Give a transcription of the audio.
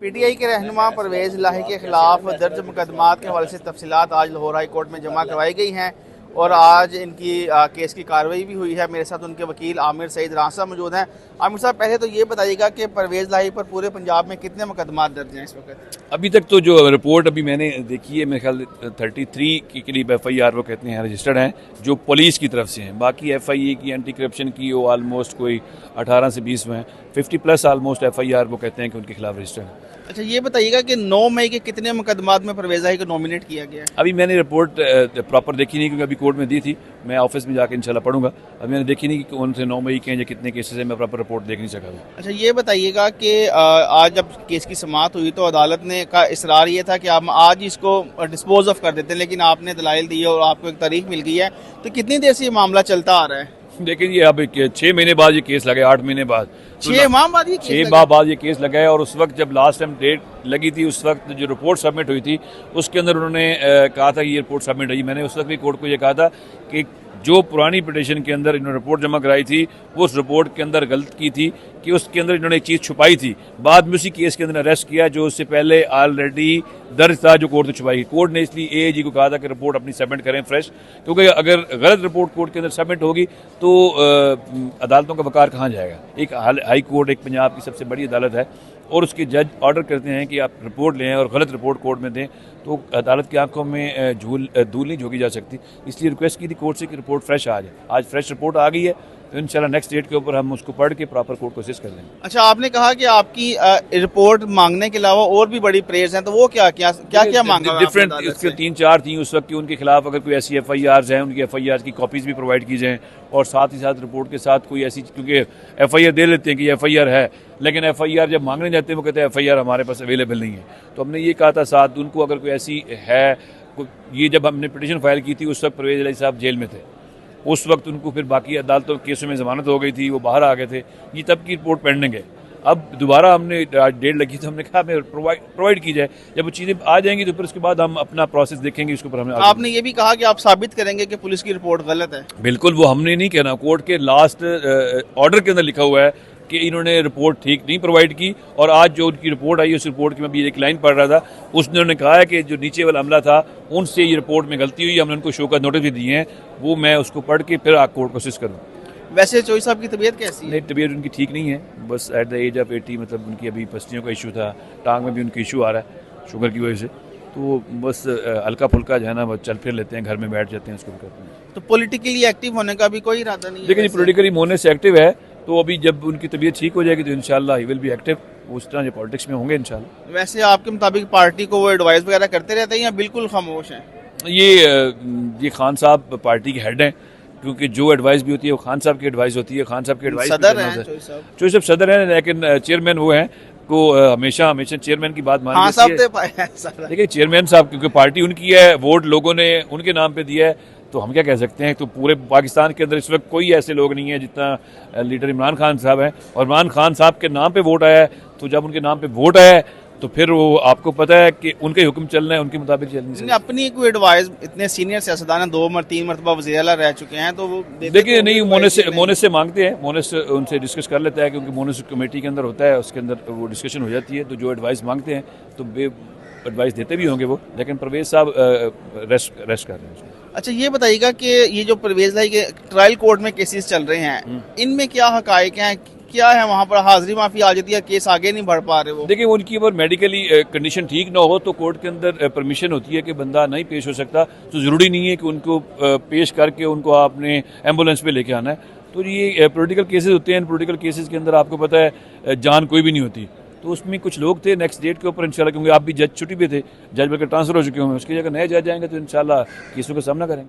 PTI के रहनुमा परवेज़ इलाही के खिलाफ दर्ज मुकदमात के हवाले से तफसीलात आज लाहौर हाई कोर्ट में जमा करवाई गई हैं और आज इनकी केस की कार्रवाई भी हुई है। मेरे साथ उनके वकील आमिर सईद राना मौजूद हैं। आमिर साहब, पहले तो ये बताइएगा कि परवेज़ इलाही पर पूरे पंजाब में कितने मुकदमात दर्ज हैं इस वक्त? अभी तक तो जो रिपोर्ट अभी मैंने देखी है, मेरे ख्याल 33 के करीब FIR वो कहते हैं रजिस्टर्ड हैं जो पुलिस की तरफ से हैं। बाकी FIA की, एंटी करप्शन की वो ऑलमोस्ट कोई 18 से 20 में हैं। 50+ ऑलमोस्ट FIR वो कहते हैं कि उनके खिलाफ रजिस्टर्ड है। अच्छा, ये बताइएगा कि 9 मई के कितने मुकदमात में परवेज़ इलाही को नॉमिनेट किया गया है? अभी मैंने रिपोर्ट प्रॉपर देखी नहीं, क्योंकि अभी कोर्ट में दी थी। मैं ऑफिस में जाकर इंशाल्लाह पढ़ूंगा। अभी मैंने देखी नहीं कि कौन से 9 मई के हैं या कितने केसेस हैं, मैं प्रॉपर रिपोर्ट देख नहीं सका। अच्छा, ये बताइएगा कि आज जब केस की समाअत हुई तो अदालत ने का इसरार ये था कि आप आज इसको डिस्पोज ऑफ कर देते हैं, लेकिन आपने दलाइल दी और आपको एक तारीख मिल गई है, तो कितनी देर से ये मामला चलता आ रहा है? लेकिन ये अब 6 महीने बाद ये केस लगा, 8 महीने बाद, 6 माह बाद ये 6 माह बाद ये केस लगा है। और उस वक्त जब लास्ट टाइम डेट लगी थी, उस वक्त जो रिपोर्ट सबमिट हुई थी उसके अंदर उन्होंने कहा था कि ये रिपोर्ट सबमिट हुई। मैंने उस वक्त भी कोर्ट को ये कहा था कि जो पुरानी पिटीशन के अंदर इन्होंने रिपोर्ट जमा कराई थी वो उस रिपोर्ट के अंदर गलत की थी कि उसके अंदर इन्होंने एक चीज़ छुपाई थी। बाद में उसी केस के अंदर अरेस्ट किया जो उससे पहले ऑलरेडी दर्ज था, जो कोर्ट ने छुपाई। कोर्ट ने इसलिए AAG को कहा था कि रिपोर्ट अपनी सबमिट करें फ्रेश, क्योंकि अगर गलत रिपोर्ट कोर्ट के अंदर सबमिट होगी तो अदालतों का वकार कहाँ जाएगा। एक हाई कोर्ट एक पंजाब की सबसे बड़ी अदालत है और उसके जज ऑर्डर करते हैं कि आप रिपोर्ट लें और गलत रिपोर्ट कोर्ट में दें तो अदालत की आंखों में धूल नहीं झोंकी जा सकती। इसलिए रिक्वेस्ट की थी कोर्ट से कि रिपोर्ट फ्रेश आ जाए। आज फ्रेश रिपोर्ट आ गई है तो इंशाल्लाह नेक्स्ट डेट के ऊपर हम उसको पढ़ के प्रॉपर कोर्ट कोशिश कर लेंगे। अच्छा, आपने कहा कि आपकी रिपोर्ट मांगने के अलावा और भी बड़ी प्रेयर्स हैं, तो वो क्या क्या क्या क्या मांगा? डिफरेंट उसके 3-4 थी उस वक्त की। उनके खिलाफ अगर कोई ऐसी FIRs हैं, उनकी FIRs की कॉपीज भी प्रोवाइड की जाएँ और साथ ही साथ रिपोर्ट के साथ कोई ऐसी, क्योंकि FIR दे लेते हैं कि FIR है, लेकिन FIR जब मांगने जाते हैं वो कहते हैं FIR हमारे पास अवेलेबल नहीं है। तो हमने ये कहा था साथ उनको, अगर कोई ऐसी है, ये जब हमने पिटीशन फाइल की थी उस वक्त परवेज़ इलाही साहब जेल में थे। उस वक्त उनको फिर बाकी अदालतों केसों में जमानत हो गई थी, वो बाहर आ गए थे। ये तब की रिपोर्ट पेंडिंग है। अब दोबारा हमने डेट लगी तो हमने कहा हमें प्रोवाइड की जाए। जब वो चीज़ें आ जाएंगी तो फिर उसके बाद हम अपना प्रोसेस देखेंगे। इसके ऊपर हमने आपने ये भी कहा कि आप साबित करेंगे कि पुलिस की रिपोर्ट गलत है। बिल्कुल, वो हमने नहीं कहना। कोर्ट के लास्ट ऑर्डर के अंदर लिखा हुआ है कि इन्होंने रिपोर्ट ठीक नहीं प्रोवाइड की। और आज जो उनकी रिपोर्ट आई उस रिपोर्ट की मैं भी एक लाइन पढ़ रहा था, उसने उन्होंने कहा है कि जो नीचे वाला अमला था उनसे ये रिपोर्ट में गलती हुई, हमने उनको शो का नोटिस भी दिए हैं, वो मैं उसको पढ़ के फिर कोर्ट कोशिश करूँ। वैसे चोई साहब की तबीयत कैसी है? नहीं, तबीयत उनकी ठीक नहीं है, बस एट द एज ऑफ 80, मतलब उनकी अभी पस्तियों का इशू था, टांग में भी उनका इशू आ रहा है शुगर की वजह से। तो बस हल्का फुल्का जो है ना वो चल फिर लेते हैं, घर में बैठ जाते हैं, उसको करते हैं। तो पॉलिटिकली एक्टिव होने का भी कोई इरादा नहीं है? लेकिन पॉलिटिकली होने से एक्टिव है, तो अभी जब उनकी तबीयत ठीक हो जाएगी तो इंशाल्लाह ही विल बी एक्टिव। उस तरह जो पॉलिटिक्स में होंगे इंशाल्लाह। वैसे आपके मुताबिक पार्टी को वो एडवाइस वगैरह करते रहते हैं या बिल्कुल खामोश हैं? ये खान साहब पार्टी के हेड हैं, क्योंकि जो एडवाइस भी होती है वो खान साहब की एडवाइस होती है। खान साहब की एडवाइस सदर हैं चोई साहब सदर हैं, लेकिन चेयरमैन वो हैं को हमेशा चेयरमैन की बात मानी जाती है। देखिए, चेयरमैन साहब क्योंकि पार्टी उनकी है, वोट लोगों ने उनके नाम पे दिया है, तो हम क्या कह सकते हैं। तो पूरे पाकिस्तान के अंदर इस वक्त कोई ऐसे लोग नहीं है जितना लीडर इमरान खान साहब हैं, और इमरान खान साहब के नाम पे वोट आया है। तो जब उनके नाम पे वोट आया है तो फिर वो आपको पता है कि उनके हुक्म चलना है, उनके मुताबिक चलनी चाहिए। अपनी कोई एडवाइस, इतने सीनियर सियासतदान 2-3 मरतबा वज़ीर आला रह चुके हैं, तो वो देखिए नहीं, मोनिस से मांगते हैं, मोनिस उनसे डिस्कस कर लेता है, क्योंकि मोनिस कमेटी के अंदर होता है, उसके अंदर वो डिस्कशन हो जाती है। तो जो एडवाइस मांगते हैं तो एडवाइस देते भी होंगे वो, लेकिन परवेज़ साहब रेस्ट कर रहे हैं। अच्छा, ये बताइएगा कि ये जो परवेज़ इलाही के ट्रायल कोर्ट में केसेस चल रहे हैं, इनमें क्या हकायक हैं, क्या है? वहाँ पर हाजिरी माफी आ जाती है, केस आगे नहीं बढ़ पा रहे वो। देखिए, उनकी अगर मेडिकली कंडीशन ठीक ना हो तो कोर्ट के अंदर परमिशन होती है कि बंदा नहीं पेश हो सकता, तो ज़रूरी नहीं है कि उनको पेश करके उनको आपने एम्बुलेंस पे लेके आना है। तो ये पॉलिटिकल केसेस होते हैं। पॉलिटिकल केसेस के अंदर आपको पता है जान कोई भी नहीं होती। तो उसमें कुछ लोग थे नेक्स्ट डेट के ऊपर इंशाल्लाह, क्योंकि आप भी जज छुट्टी पे थे, जज बल्कि ट्रांसफर हो चुके होंगे, उसकी जगह नए जज आएंगे तो इंशाल्लाह केसों का सामना करेंगे।